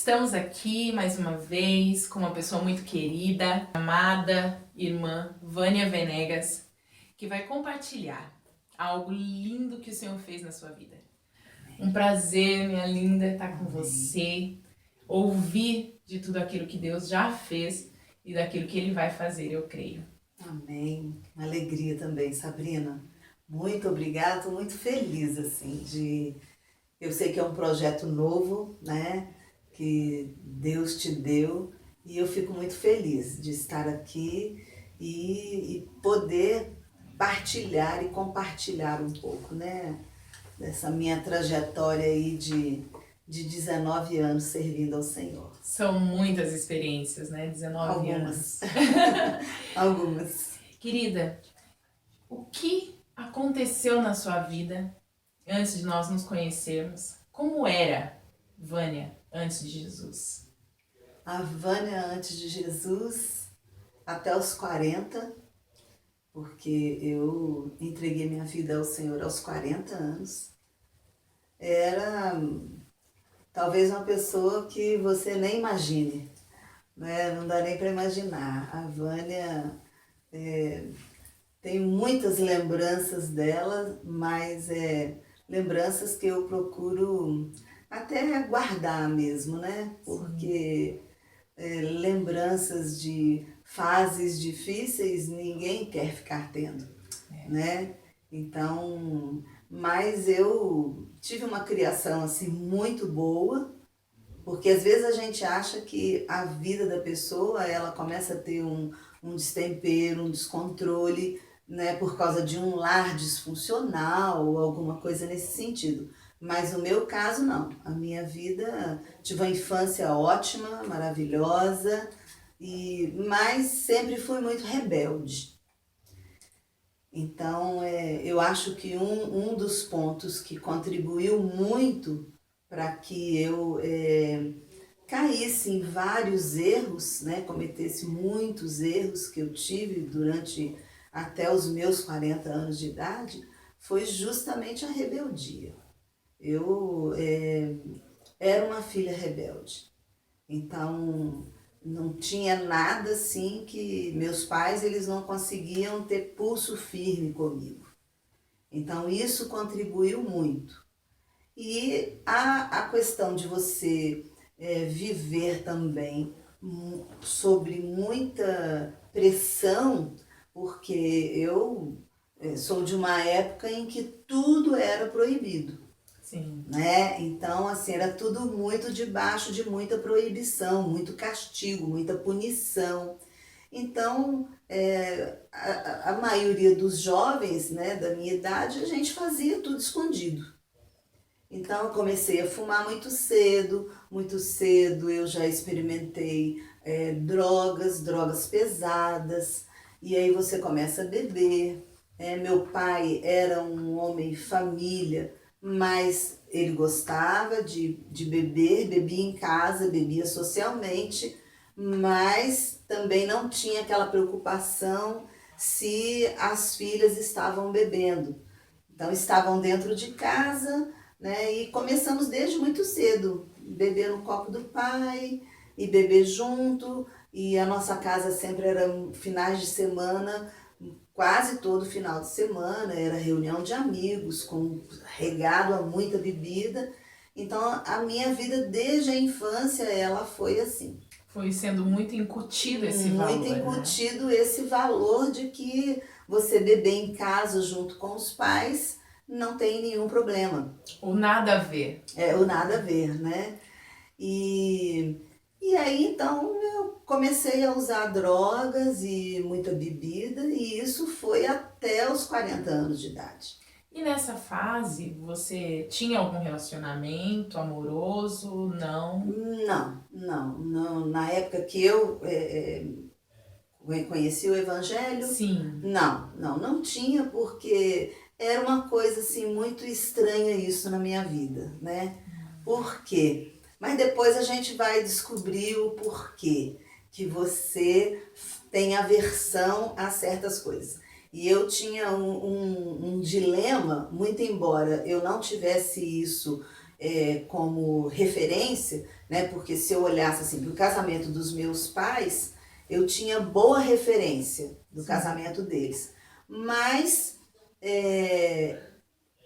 Estamos aqui mais uma vez com uma pessoa muito querida, amada irmã Vânia Venegas, que vai compartilhar algo lindo que o Senhor fez na sua vida. Um prazer, minha linda, estar com você, ouvir de tudo aquilo que Deus já fez e daquilo que Ele vai fazer, eu creio. Amém. Uma alegria também, Sabrina. Muito obrigada, estou muito feliz, assim, Eu sei que é um projeto novo, né, que Deus te deu, e eu fico muito feliz de estar aqui e poder partilhar e compartilhar um pouco, né, dessa minha trajetória aí de 19 anos servindo ao Senhor. São muitas experiências, né? 19 anos. Algumas. Querida, o que aconteceu na sua vida antes de nós nos conhecermos? Como era Vânia antes de Jesus? A Vânia antes de Jesus, até os 40, porque eu entreguei minha vida ao Senhor aos 40 anos, era talvez uma pessoa que você nem imagine, né? Não dá nem para imaginar. A Vânia tem muitas lembranças dela, mas lembranças que eu procuro até guardar mesmo, né? Porque lembranças de fases difíceis ninguém quer ficar tendo, né? Então, mas eu tive uma criação assim muito boa, porque às vezes a gente acha que a vida da pessoa ela começa a ter um destempero, um descontrole, né, por causa de um lar disfuncional ou alguma coisa nesse sentido. Mas no meu caso, não. A minha vida, tive uma infância ótima, maravilhosa, mas sempre fui muito rebelde. Então, eu acho que um dos pontos que contribuiu muito para que eu caísse em vários erros, né, cometesse muitos erros que eu tive durante até os meus 40 anos de idade, foi justamente a rebeldia. Eu era uma filha rebelde, então não tinha nada assim que meus pais eles não conseguiam ter pulso firme comigo. Então isso contribuiu muito. E a questão de você viver também sobre muita pressão, porque eu sou de uma época em que tudo era proibido. Sim. Né? Então, assim, era tudo muito debaixo de muita proibição, muito castigo, muita punição. Então, a maioria dos jovens, né, da minha idade, a gente fazia tudo escondido. Então, eu comecei a fumar muito cedo eu já experimentei drogas pesadas, e aí você começa a beber. Meu pai era um homem família, mas ele gostava de beber, bebia em casa, bebia socialmente, mas também não tinha aquela preocupação se as filhas estavam bebendo. Então estavam dentro de casa, né, e começamos desde muito cedo, beber no copo do pai e beber junto, e a nossa casa sempre era finais de semana, quase todo final de semana, era reunião de amigos, regado a muita bebida. Então a minha vida desde a infância ela foi assim. Foi sendo muito incutido esse valor, muito incutido, né? Esse valor de que você beber em casa junto com os pais não tem nenhum problema. O nada a ver. O nada a ver, né? E aí então eu comecei a usar drogas e muita bebida, e isso foi até os 40 anos de idade. E nessa fase, você tinha algum relacionamento amoroso? Não? Não. Na época que eu conheci o Evangelho, sim, não tinha, porque era uma coisa assim muito estranha isso na minha vida, né? Por quê? Mas depois a gente vai descobrir o porquê que você tem aversão a certas coisas. E eu tinha um dilema, muito embora eu não tivesse isso como referência, né? Porque se eu olhasse assim, para o casamento dos meus pais, eu tinha boa referência do casamento deles. Mas,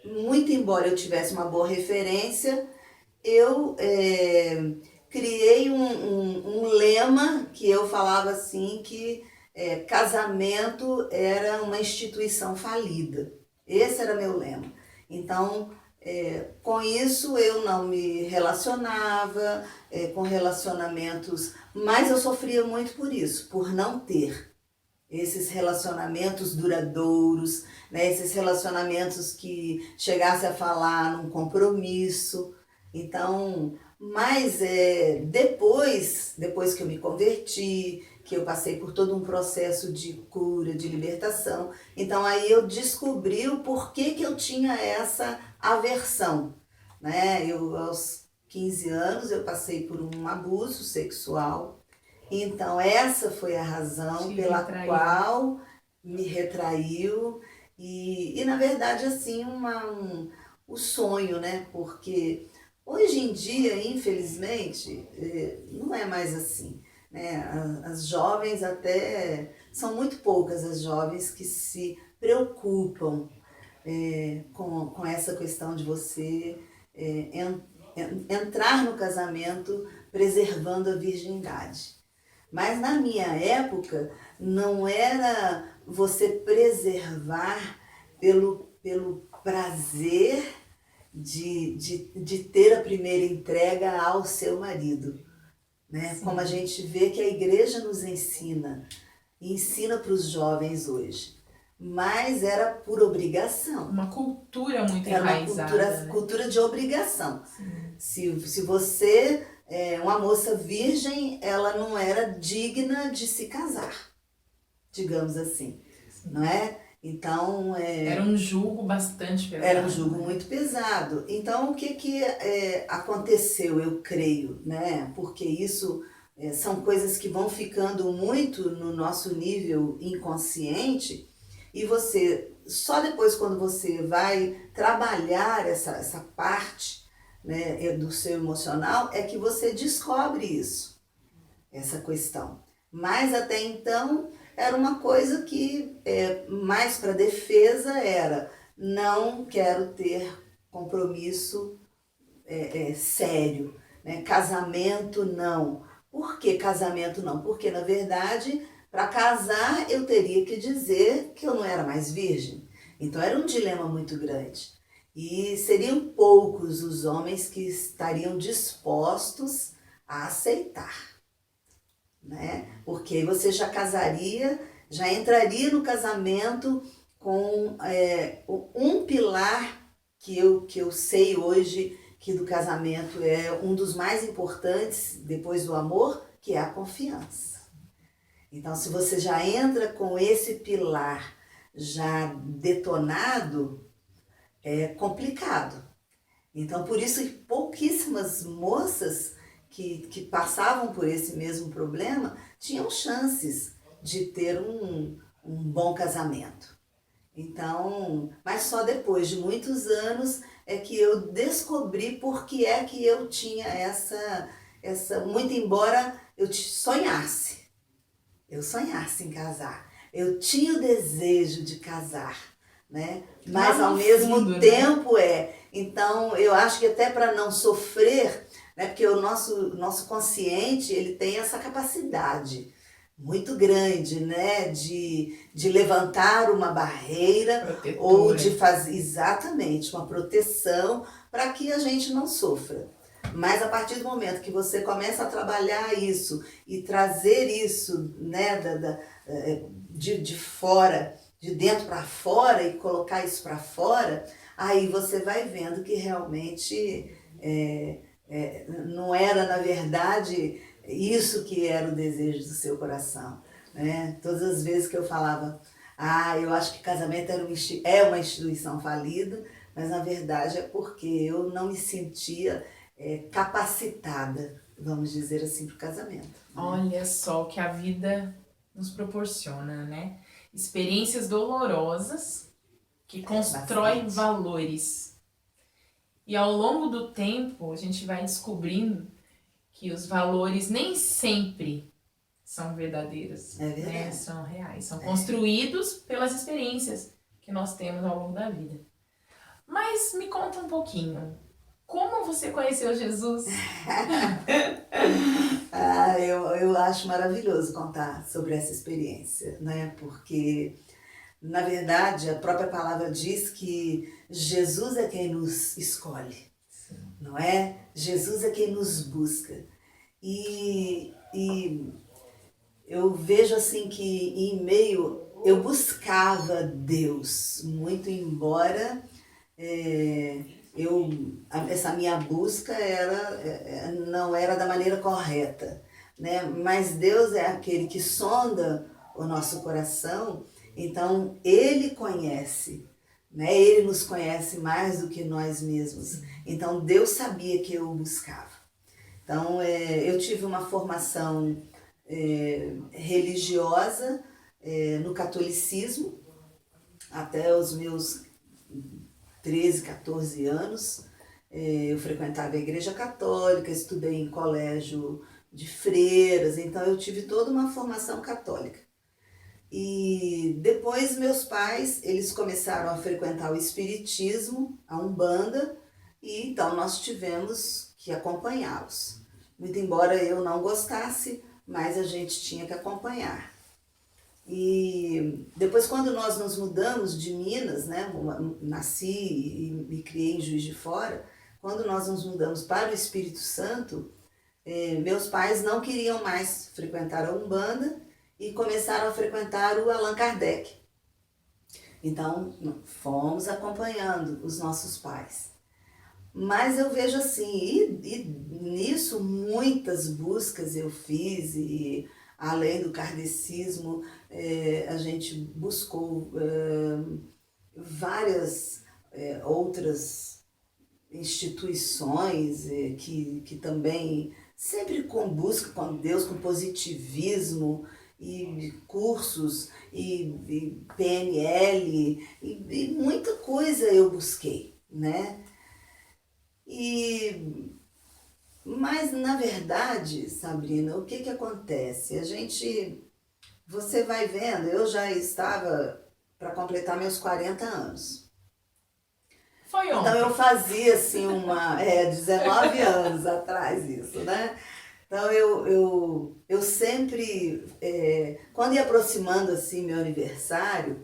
muito embora eu tivesse uma boa referência, eu criei um lema que eu falava assim que casamento era uma instituição falida. Esse era meu lema. Então, com isso eu não me relacionava com relacionamentos, mas eu sofria muito por isso, por não ter esses relacionamentos duradouros, né? Esses relacionamentos que chegasse a falar num compromisso. Então, mas depois que eu me converti, que eu passei por todo um processo de cura, de libertação, então aí eu descobri o porquê que eu tinha essa aversão, né? Eu, aos 15 anos, eu passei por um abuso sexual. Então, essa foi a razão pela qual me retraiu e na verdade, assim, o sonho, né? Porque hoje em dia, infelizmente, não é mais assim, né? As jovens até, são muito poucas as jovens que se preocupam com essa questão de você entrar no casamento preservando a virgindade. Mas na minha época, não era você preservar pelo prazer de ter a primeira entrega ao seu marido, né? Sim. Como a gente vê que a igreja nos ensina, e ensina para os jovens hoje. Mas era por obrigação. Uma cultura muito era enraizada. Era uma cultura de obrigação. Se você... uma moça virgem, ela não era digna de se casar, digamos assim, não é? Então... era um jugo bastante pesado. Era um jugo muito pesado. Então, o que aconteceu, eu creio, né? Porque isso são coisas que vão ficando muito no nosso nível inconsciente e você, só depois quando você vai trabalhar essa parte, né, do seu emocional, é que você descobre isso, essa questão. Mas até então era uma coisa que mais para defesa era não quero ter compromisso sério, né? Casamento não. Por que casamento não? Porque na verdade para casar eu teria que dizer que eu não era mais virgem. Então era um dilema muito grande. E seriam poucos os homens que estariam dispostos a aceitar, né? Porque você já casaria, já entraria no casamento com um pilar que eu sei hoje que do casamento é um dos mais importantes depois do amor, que é a confiança. Então, se você já entra com esse pilar já detonado, é complicado. Então, por isso que pouquíssimas moças que passavam por esse mesmo problema tinham chances de ter um bom casamento. Então, mas só depois de muitos anos é que eu descobri por que é que eu tinha essa muito embora eu sonhasse em casar, eu tinha o desejo de casar, né? Mas ao mesmo tempo então eu acho que até para não sofrer, né? Porque o nosso consciente ele tem essa capacidade muito grande, né? De levantar uma barreira protetora. Ou de fazer exatamente uma proteção para que a gente não sofra. Mas a partir do momento que você começa a trabalhar isso e trazer isso, né, de fora, de dentro para fora e colocar isso para fora, aí você vai vendo que realmente não era, na verdade, isso que era o desejo do seu coração, né? Todas as vezes que eu falava, eu acho que casamento é uma instituição falida, mas na verdade é porque eu não me sentia capacitada, vamos dizer assim, para o casamento. Né? Olha só o que a vida nos proporciona, né? Experiências dolorosas que constroem valores. E ao longo do tempo, a gente vai descobrindo que os valores nem sempre são verdadeiros, É verdade. né? São reais, são construídos pelas experiências que nós temos ao longo da vida. Mas me conta um pouquinho, como você conheceu Jesus? Eu acho maravilhoso contar sobre essa experiência, né? Porque, na verdade, a própria palavra diz que Jesus é quem nos escolhe, não é? Jesus é quem nos busca. E eu vejo assim que em meio eu buscava Deus, muito embora essa minha busca não era da maneira correta, né? Mas Deus é aquele que sonda o nosso coração, então Ele conhece, né? Ele nos conhece mais do que nós mesmos. Então Deus sabia que eu o buscava. Então eu tive uma formação religiosa no catolicismo até os meus 13, 14 anos. Eu frequentava a igreja católica, estudei em colégio de freiras, então eu tive toda uma formação católica. E depois meus pais, eles começaram a frequentar o espiritismo, a Umbanda, e então nós tivemos que acompanhá-los. Muito embora eu não gostasse, mas a gente tinha que acompanhar. E depois, quando nós nos mudamos de Minas, né, nasci e me criei em Juiz de Fora, quando nós nos mudamos para o Espírito Santo, meus pais não queriam mais frequentar a Umbanda e começaram a frequentar o Allan Kardec. Então, fomos acompanhando os nossos pais. Mas eu vejo assim, e nisso muitas buscas eu fiz, e além do kardecismo, a gente buscou várias outras instituições que também, sempre com busca com Deus, com positivismo, e cursos, e PNL, e muita coisa eu busquei, né? Mas, na verdade, Sabrina, o que acontece? Você vai vendo, eu já estava para completar meus 40 anos. Foi ontem. Então eu fazia assim 19 anos atrás isso, né? Então eu sempre, quando ia aproximando assim meu aniversário,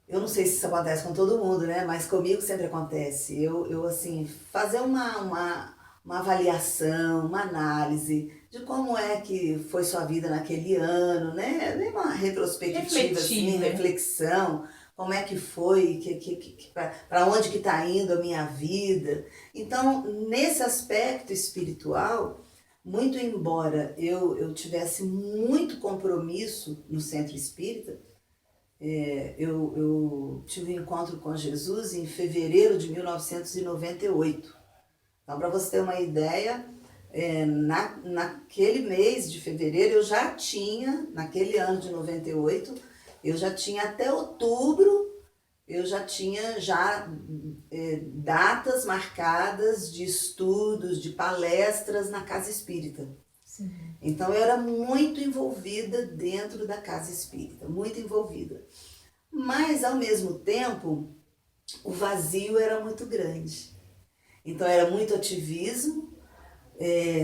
eu não sei se isso acontece com todo mundo, né? Mas comigo sempre acontece. Eu assim, fazer uma avaliação, uma análise de como é que foi sua vida naquele ano, né? Uma retrospectiva, assim, reflexão, como é que foi, para onde que está indo a minha vida. Então, nesse aspecto espiritual, muito embora eu tivesse muito compromisso no centro espírita, eu tive um encontro com Jesus em fevereiro de 1998. Então, para você ter uma ideia, naquele mês de fevereiro eu já tinha, naquele ano de 98, eu já tinha até outubro, eu já tinha datas marcadas de estudos, de palestras na Casa Espírita. Sim. Então eu era muito envolvida dentro da Casa Espírita, muito envolvida. Mas ao mesmo tempo, o vazio era muito grande. Então era muito ativismo, e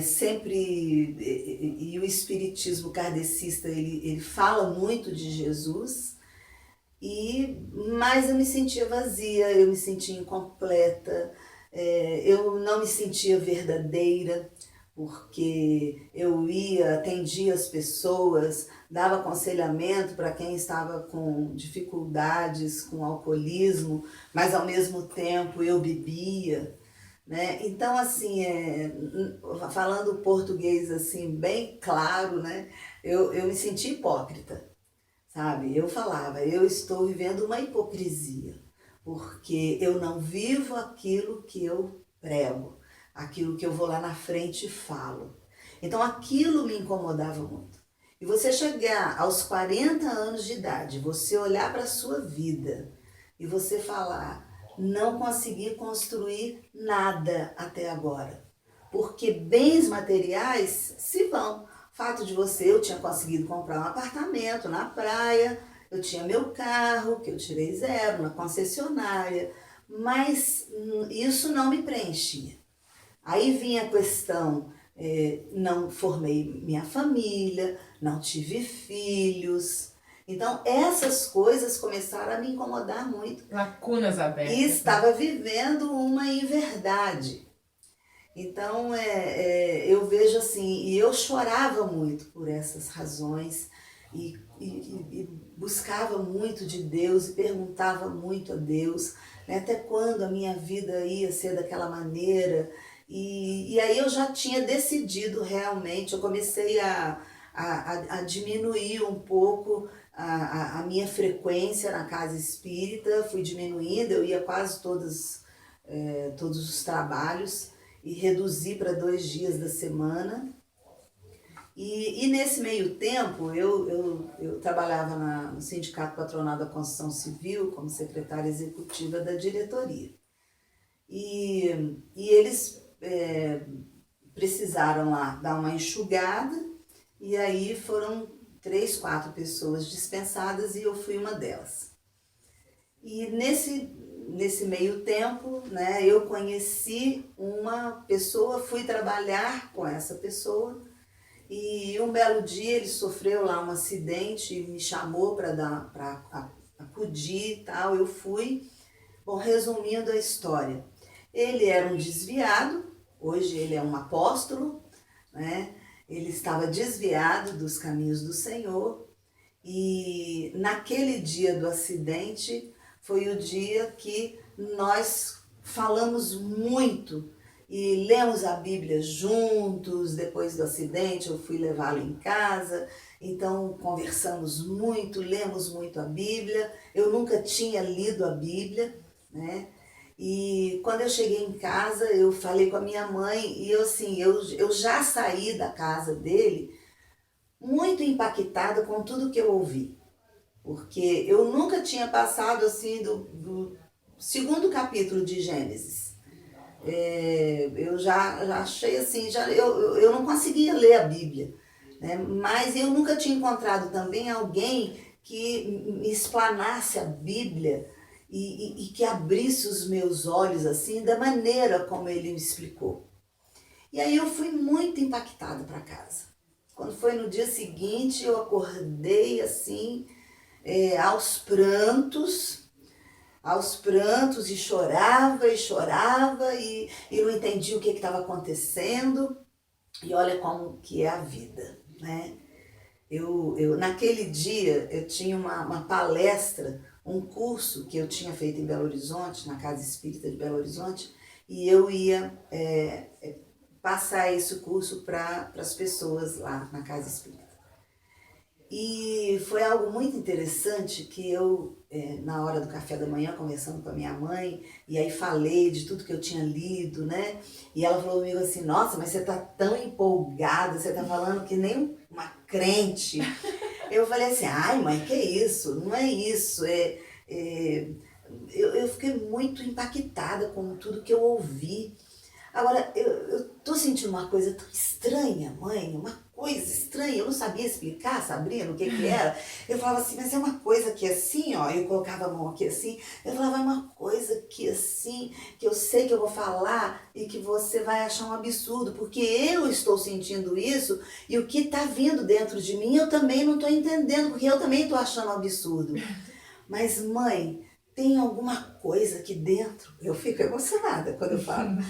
o espiritismo kardecista ele fala muito de Jesus, mas eu me sentia vazia, eu me sentia incompleta, eu não me sentia verdadeira, porque eu atendia as pessoas, dava aconselhamento para quem estava com dificuldades, com alcoolismo, mas ao mesmo tempo eu bebia, né? Então, assim, falando português assim bem claro, né? Eu me senti hipócrita, sabe? Eu falava, eu estou vivendo uma hipocrisia, porque eu não vivo aquilo que eu prego, aquilo que eu vou lá na frente e falo. Então aquilo me incomodava muito. E você chegar aos 40 anos de idade, você olhar para a sua vida e você falar não consegui construir nada até agora. Porque bens materiais se vão. Fato de eu tinha conseguido comprar um apartamento na praia, eu tinha meu carro, que eu tirei zero na concessionária, mas isso não me preenchia. Aí vinha a questão, não formei minha família, não tive filhos. Então, essas coisas começaram a me incomodar muito. Lacunas abertas. E estava vivendo uma inverdade. Então, eu vejo assim, e eu chorava muito por essas razões, e buscava muito de Deus, e perguntava muito a Deus, né, até quando a minha vida ia ser daquela maneira. E aí eu já tinha decidido realmente, eu comecei a diminuir um pouco a minha frequência na casa espírita, fui diminuindo, eu ia quase todos os trabalhos, e reduzi para 2 dias da semana. E nesse meio tempo, eu trabalhava no Sindicato Patronal da Construção Civil como secretária executiva da diretoria. E eles precisaram lá dar uma enxugada, e aí foram 3, 4 pessoas dispensadas e eu fui uma delas. E nesse meio tempo, né, eu conheci uma pessoa, fui trabalhar com essa pessoa, e um belo dia ele sofreu lá um acidente e me chamou para acudir e tal, eu fui. Bom, resumindo a história, ele era um desviado, hoje ele é um apóstolo, né? Ele estava desviado dos caminhos do Senhor, e naquele dia do acidente foi o dia que nós falamos muito e lemos a Bíblia juntos. Depois do acidente eu fui levá-lo em casa, então conversamos muito, lemos muito a Bíblia. Eu nunca tinha lido a Bíblia, né? E quando eu cheguei em casa, eu falei com a minha mãe, e eu já saí da casa dele muito impactada com tudo que eu ouvi. Porque eu nunca tinha passado assim do 2º capítulo de Gênesis. Eu já achei assim, eu não conseguia ler a Bíblia, né? Mas eu nunca tinha encontrado também alguém que me explanasse a Bíblia e que abrisse os meus olhos assim, da maneira como ele me explicou. E aí eu fui muito impactada para casa. Quando foi no dia seguinte, eu acordei assim, aos prantos, e chorava e não entendia o que estava acontecendo. E olha como que é a vida, né? Naquele dia eu tinha uma palestra, um curso que eu tinha feito em Belo Horizonte, na Casa Espírita de Belo Horizonte, e eu ia passar esse curso para as pessoas lá na Casa Espírita. E foi algo muito interessante que eu, na hora do café da manhã, conversando com a minha mãe, e aí falei de tudo que eu tinha lido, né? E ela falou comigo assim, nossa, mas você tá tão empolgada, você tá falando que nem uma crente. Eu falei assim, ai mãe, que isso? Não é isso. Eu fiquei muito impactada com tudo que eu ouvi. Agora, eu tô sentindo uma coisa tão estranha, mãe, uma coisa estranha. Eu não sabia explicar, Sabrina, o que era. Eu falava assim, mas é uma coisa que assim, ó, eu colocava a mão aqui assim. Eu falava, é uma coisa que assim, que eu sei que eu vou falar e que você vai achar um absurdo, porque eu estou sentindo isso e o que está vindo dentro de mim eu também não estou entendendo, porque eu também estou achando um absurdo. Mas, mãe, tem alguma coisa aqui dentro. Eu fico emocionada quando eu falo.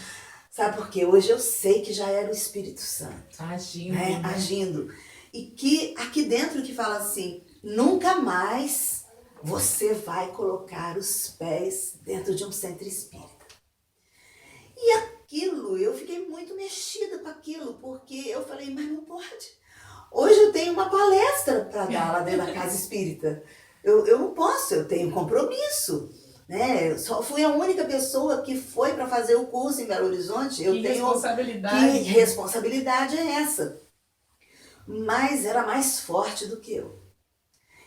Sabe por quê? Hoje eu sei que já era o Espírito Santo. Agindo. Né? Agindo. E que aqui dentro que fala assim, nunca mais você vai colocar os pés dentro de um centro espírita. E aquilo, eu fiquei muito mexida com aquilo, porque eu falei, mas não pode. Hoje eu tenho uma palestra para dar lá dentro da casa espírita. Eu não posso, eu tenho compromisso. Né? Eu só fui a única pessoa que foi para fazer o curso em Belo Horizonte. Que responsabilidade é essa? Mas era mais forte do que eu.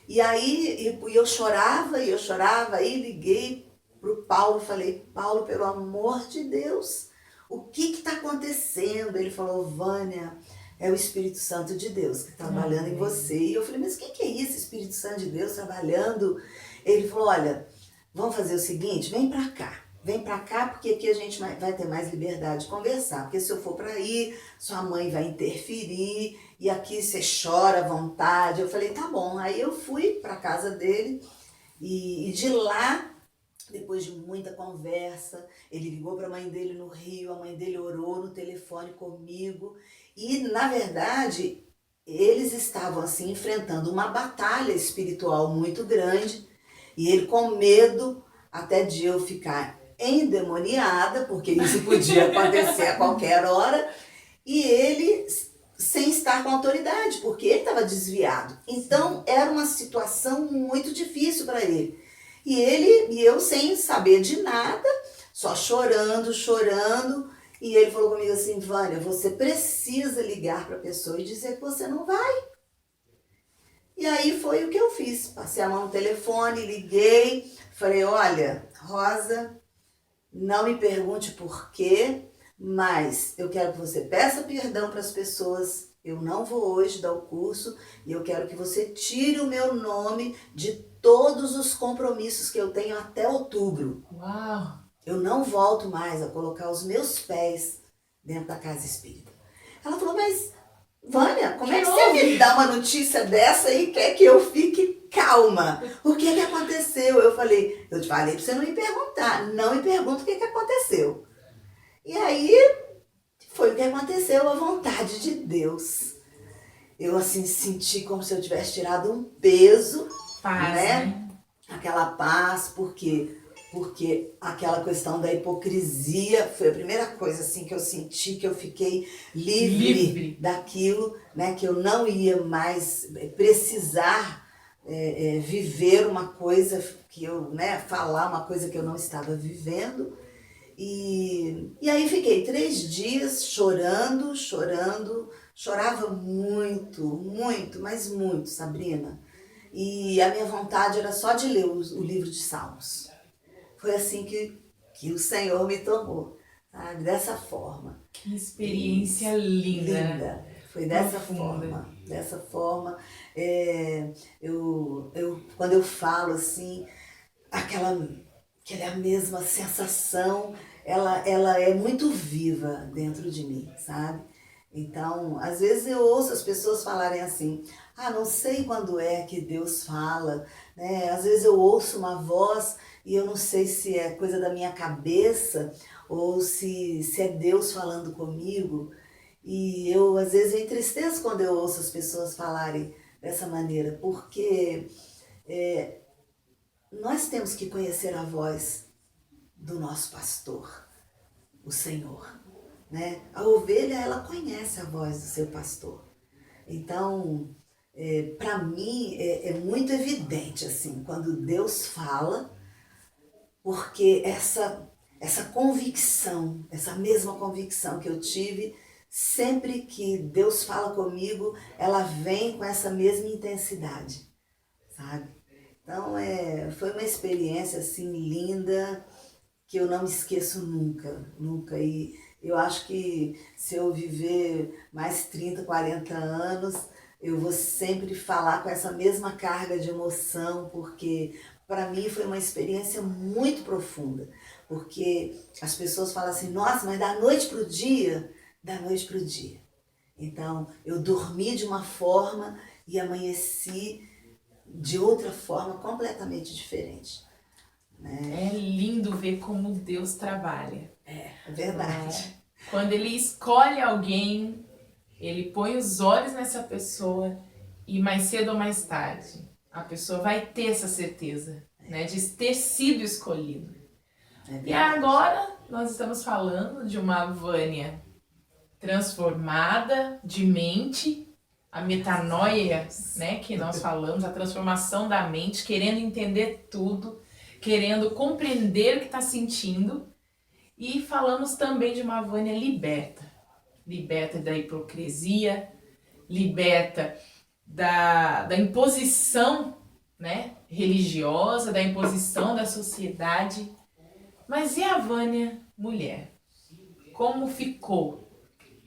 E aí eu chorava, aí liguei pro Paulo, falei, Paulo, pelo amor de Deus, o que está acontecendo? Ele falou, Vânia, é o Espírito Santo de Deus que está trabalhando em você. E eu falei, mas o que é isso, Espírito Santo de Deus trabalhando? Ele falou, olha, vamos fazer o seguinte, vem para cá. Vem pra cá porque aqui a gente vai ter mais liberdade de conversar. Porque se eu for pra aí, sua mãe vai interferir e aqui você chora à vontade. Eu falei, tá bom. Aí eu fui pra casa dele e de lá, depois de muita conversa, ele ligou pra mãe dele no Rio, a mãe dele orou no telefone comigo. E, na verdade, eles estavam assim enfrentando uma batalha espiritual muito grande e ele com medo até de eu ficar endemoniada, porque isso podia acontecer a qualquer hora, e ele sem estar com autoridade, porque ele estava desviado. Então era uma situação muito difícil para ele. E eu sem saber de nada, só chorando, e ele falou comigo assim, Vânia, você precisa ligar para a pessoa e dizer que você não vai. E aí foi o que eu fiz. Passei a mão no telefone, liguei, falei, olha, Rosa, não me pergunte por quê, mas eu quero que você peça perdão para as pessoas. Eu não vou hoje dar o curso e eu quero que você tire o meu nome de todos os compromissos que eu tenho até outubro. Uau! Eu não volto mais a colocar os meus pés dentro da casa espírita. Ela falou, mas Vânia, como é que você me dá uma notícia dessa e quer que eu fique calma? O que que aconteceu? Eu te falei pra você não me perguntar. Não me pergunta o que que aconteceu. E aí, foi o que aconteceu, a vontade de Deus. Eu, assim, senti como se eu tivesse tirado um peso, Paz, né? Aquela paz, porque aquela questão da hipocrisia foi a primeira coisa assim que eu senti, que eu fiquei livre daquilo, né, que eu não ia mais precisar viver uma coisa que eu, né, falar uma coisa que eu não estava vivendo. E aí fiquei 3 dias chorando, chorava muito, mas muito, Sabrina. E a minha vontade era só de ler o livro de Salmos. Foi assim que o Senhor me tomou, sabe? Dessa forma. Que experiência linda. Foi dessa Profunda. forma. Quando eu falo assim, aquela mesma sensação, ela é muito viva dentro de mim, sabe? Então, às vezes eu ouço as pessoas falarem assim, não sei quando é que Deus fala, né? Às vezes eu ouço uma voz e eu não sei se é coisa da minha cabeça ou se é Deus falando comigo. E eu, às vezes, eu entristeço quando eu ouço as pessoas falarem dessa maneira, porque nós temos que conhecer a voz do nosso pastor, o Senhor, né? A ovelha, ela conhece a voz do seu pastor. Então, para mim, é muito evidente, assim, quando Deus fala, porque essa convicção, essa mesma convicção que eu tive, sempre que Deus fala comigo, ela vem com essa mesma intensidade, sabe? Então, foi uma experiência, assim, linda, que eu não me esqueço nunca. E eu acho que se eu viver mais 30, 40 anos, eu vou sempre falar com essa mesma carga de emoção, porque para mim foi uma experiência muito profunda. Porque as pessoas falam assim, nossa, mas da noite pro dia, da noite pro dia. Então, eu dormi de uma forma e amanheci de outra forma completamente diferente. É lindo ver como Deus trabalha. É verdade. Quando Ele escolhe alguém, Ele põe os olhos nessa pessoa e mais cedo ou mais tarde a pessoa vai ter essa certeza, né, de ter sido escolhido. E agora nós estamos falando de uma Vânia transformada de mente, a metanoia, né, que nós falamos, a transformação da mente, querendo entender tudo, querendo compreender o que está sentindo. E falamos também de uma Vânia liberta da hipocrisia, liberta da imposição, né, religiosa, da imposição da sociedade, Mas e a Vânia mulher? Como ficou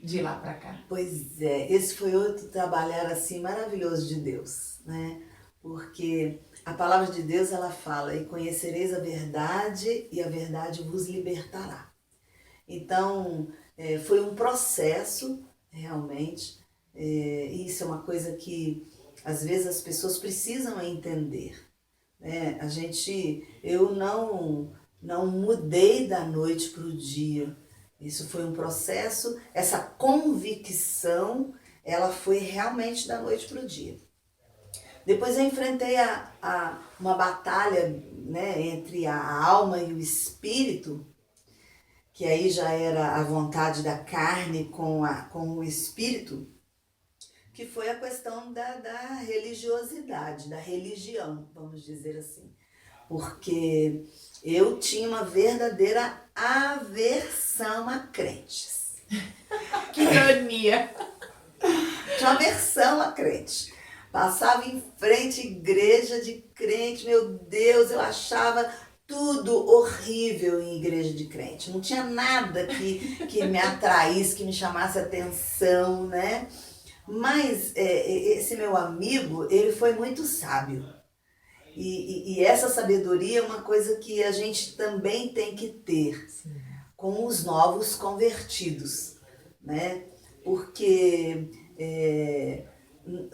de lá pra cá? Pois é, esse foi outro trabalhar assim maravilhoso de Deus, né? Porque a palavra de Deus ela fala: e conhecereis a verdade e a verdade vos libertará. Então, foi um processo realmente, e isso é uma coisa que às vezes as pessoas precisam entender, né? Eu não mudei da noite para o dia. Isso foi um processo, essa convicção, ela foi realmente da noite para o dia. Depois eu enfrentei uma batalha, né, entre a alma e o espírito, que aí já era a vontade da carne com o espírito, que foi a questão da religiosidade, da religião, vamos dizer assim. Porque eu tinha uma verdadeira aversão a crentes. Que ironia! Tinha uma aversão a crente. Passava em frente igreja de crente, meu Deus, eu achava tudo horrível em igreja de crente. Não tinha nada que me atraísse, que me chamasse atenção, né? Mas esse meu amigo, ele foi muito sábio. E essa sabedoria é uma coisa que a gente também tem que ter com os novos convertidos, né? Porque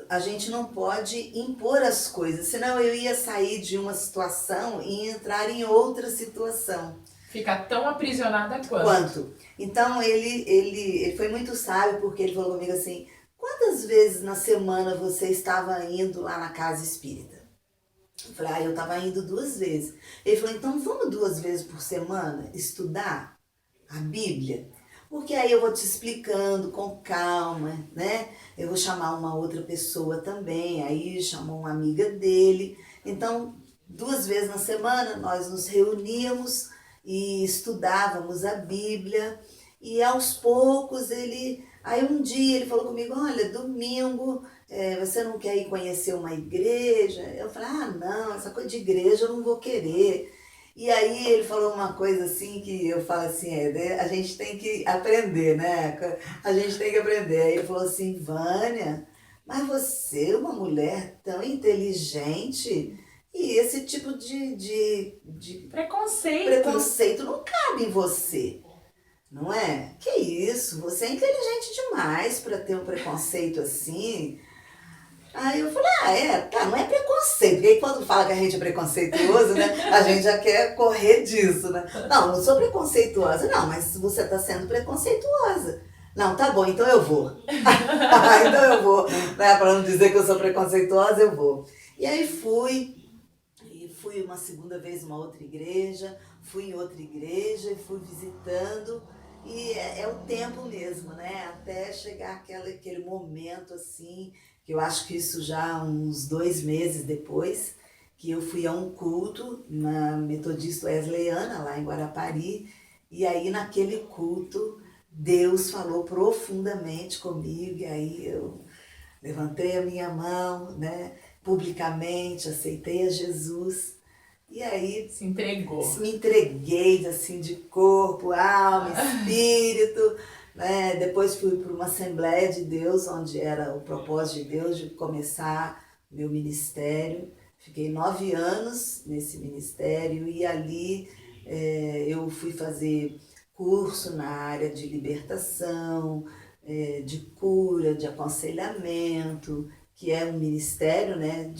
a gente não pode impor as coisas, senão eu ia sair de uma situação e entrar em outra situação. Ficar tão aprisionada quanto? Então ele foi muito sábio, porque ele falou comigo assim: quantas vezes na semana você estava indo lá na casa espírita? Eu falei: eu estava indo 2 vezes. Ele falou: então vamos 2 vezes por semana estudar a Bíblia? Porque aí eu vou te explicando com calma, né? Eu vou chamar uma outra pessoa também, aí chamou uma amiga dele. Então, 2 vezes na semana nós nos reuníamos e estudávamos a Bíblia. E aos poucos Aí um dia ele falou comigo: olha, domingo, você não quer ir conhecer uma igreja? Eu falei: não, essa coisa de igreja eu não vou querer. E aí ele falou uma coisa assim que eu falo assim: a gente tem que aprender, né? A gente tem que aprender. Aí ele falou assim: Vânia, mas você é uma mulher tão inteligente e esse tipo de preconceito não cabe em você. Não é? Que isso? Você é inteligente demais para ter um preconceito assim. Aí eu falei: tá, não é preconceito. Porque aí quando fala que a gente é preconceituoso, né, a gente já quer correr disso, né? Não sou preconceituosa. Não, mas você está sendo preconceituosa. Não, tá bom, então eu vou. Então eu vou. Né, para não dizer que eu sou preconceituosa, eu vou. E aí fui uma segunda vez em uma outra igreja, fui em outra igreja e fui visitando. E é o tempo mesmo, né? Até chegar aquele momento assim, que eu acho que isso já uns 2 meses depois, que eu fui a um culto na Metodista Wesleyana, lá em Guarapari, e aí naquele culto Deus falou profundamente comigo, e aí eu levantei a minha mão, né, publicamente, aceitei a Jesus. E aí se entregou. Me entreguei assim de corpo, alma, espírito, né? Depois fui para uma Assembleia de Deus, onde era o propósito de Deus de começar meu ministério. Fiquei 9 anos nesse ministério e ali eu fui fazer curso na área de libertação, de cura, de aconselhamento, que é um ministério, né,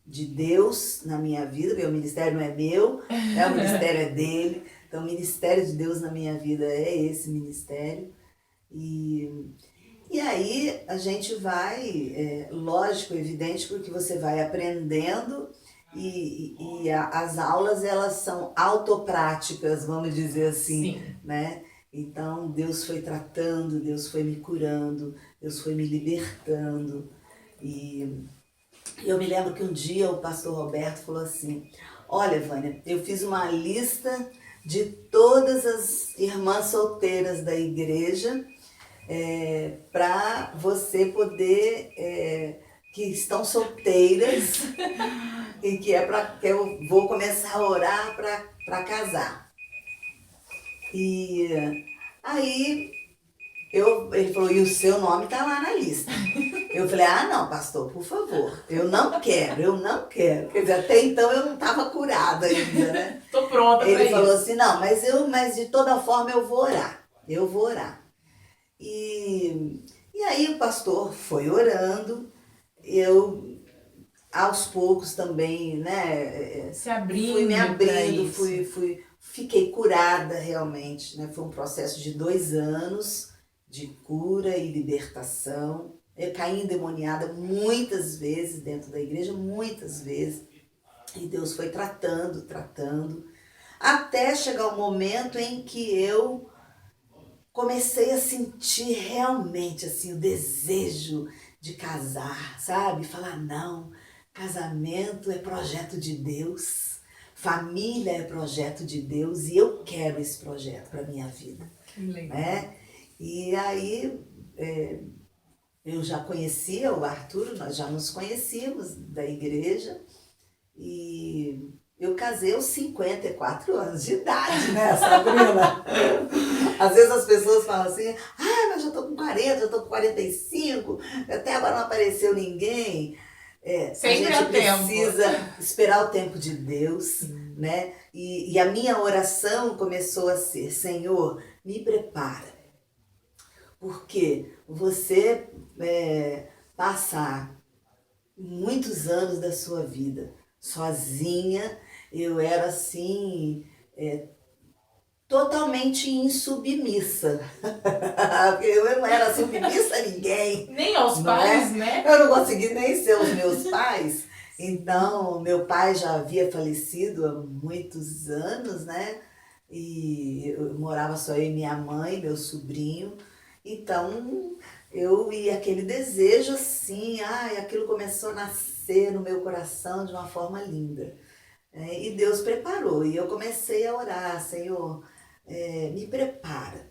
de Deus na minha vida, porque o ministério não é meu, né? O ministério é dele. Então, o ministério de Deus na minha vida é esse ministério. E aí a gente vai, lógico, evidente, porque você vai aprendendo e as aulas, elas são autopráticas, vamos dizer assim, sim, né? Então, Deus foi tratando, Deus foi me curando, Deus foi me libertando. E eu me lembro que um dia o pastor Roberto falou assim: olha, Vânia, eu fiz uma lista de todas as irmãs solteiras da igreja para você poder, que estão solteiras e que eu vou começar a orar para casar. E aí ele falou, e o seu nome tá lá na lista. Eu falei, ah não, pastor, por favor, eu não quero. Quer dizer, até então eu não estava curada ainda, né? Tô pronta Ele pra falou isso. assim, não, mas de toda forma eu vou orar. E aí o pastor foi orando, eu aos poucos também, né, Se fui me abrindo pra abrindo, isso. fiquei curada realmente, né? Foi um processo de 2 anos de cura e libertação. Eu caí endemoniada muitas vezes dentro da igreja, muitas vezes. E Deus foi tratando, até chegar o momento em que eu comecei a sentir realmente assim o desejo de casar, sabe? Falar não, casamento é projeto de Deus, família é projeto de Deus e eu quero esse projeto para minha vida, Que legal. né? E aí eu já conhecia o Arthur, nós já nos conhecíamos da igreja e eu casei aos 54 anos de idade, né, Sabrina? Às vezes as pessoas falam assim, ah, mas já tô com 40, já tô com 45, até agora não apareceu ninguém. A Sempre gente há tempo. precisa esperar o tempo de Deus, né? E a minha oração começou a ser, Senhor, me prepara. Porque você passar muitos anos da sua vida sozinha, eu era assim, totalmente insubmissa. Eu não era submissa a ninguém. Nem aos Não pais, é? né? Eu não consegui nem ser os meus pais. Então, meu pai já havia falecido há muitos anos, né? E eu morava só eu e minha mãe, meu sobrinho. Então, e aquele desejo assim, aquilo começou a nascer no meu coração de uma forma linda. E Deus preparou. E eu comecei a orar, Senhor, me prepara,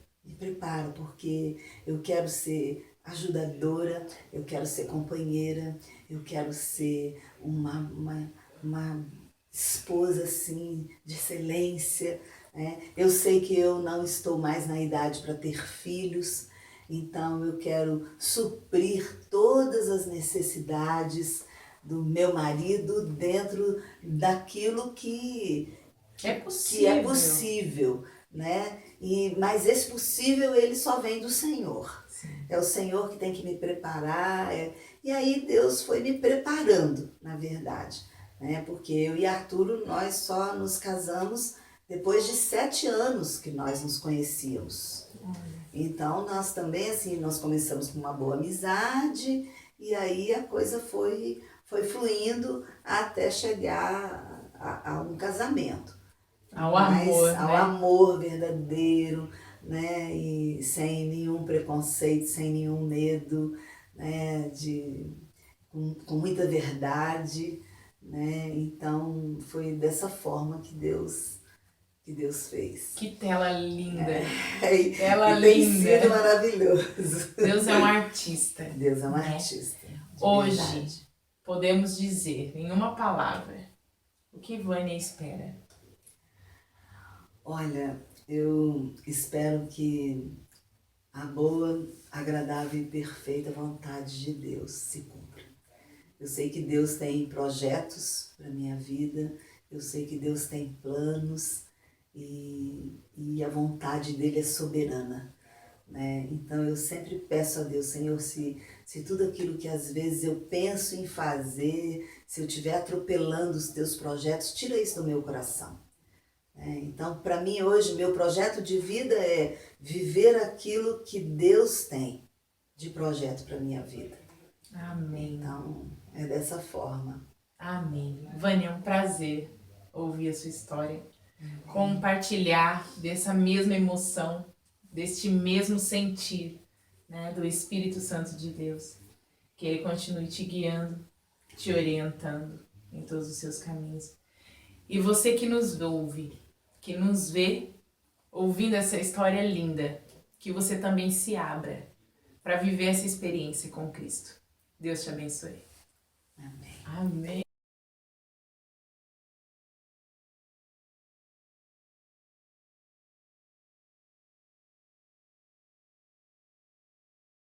porque eu quero ser ajudadora, eu quero ser companheira, eu quero ser uma esposa assim, de excelência. Eu sei que eu não estou mais na idade para ter filhos, então eu quero suprir todas as necessidades do meu marido dentro daquilo que é possível, né? Mas esse possível ele só vem do Senhor. Sim. É o Senhor que tem que me preparar. E aí Deus foi me preparando, na verdade, né? Porque eu e Arturo, nós só nos casamos depois de 7 anos que nós nos conhecíamos. Então nós também, assim, nós começamos com uma boa amizade e aí a coisa foi fluindo até chegar a um casamento. Ao amor, Ao né? amor verdadeiro, né? E sem nenhum preconceito, sem nenhum medo, né? Com muita verdade, né? Então foi dessa forma que Deus fez. Que tela linda. E Tela tem linda. sido maravilhoso. Deus é um artista. Deus é um né? artista. de Hoje, verdade. podemos dizer, em uma palavra, o que Vânia espera? Olha, eu espero que a boa, agradável e perfeita vontade de Deus se cumpra. Eu sei que Deus tem projetos para minha vida, eu sei que Deus tem planos e a vontade dele é soberana. Né? Então eu sempre peço a Deus, Senhor, se tudo aquilo que às vezes eu penso em fazer, se eu estiver atropelando os teus projetos, tira isso do meu coração. Então, para mim hoje, meu projeto de vida é viver aquilo que Deus tem de projeto para minha vida. Amém. Então, é dessa forma. Amém. Vânia, é um prazer ouvir a sua história, compartilhar dessa mesma emoção, deste mesmo sentir, né, do Espírito Santo de Deus. Que Ele continue te guiando, te orientando em todos os seus caminhos. E você que nos ouve, que nos vê, ouvindo essa história linda, que você também se abra para viver essa experiência com Cristo. Deus te abençoe. Amém. Amém.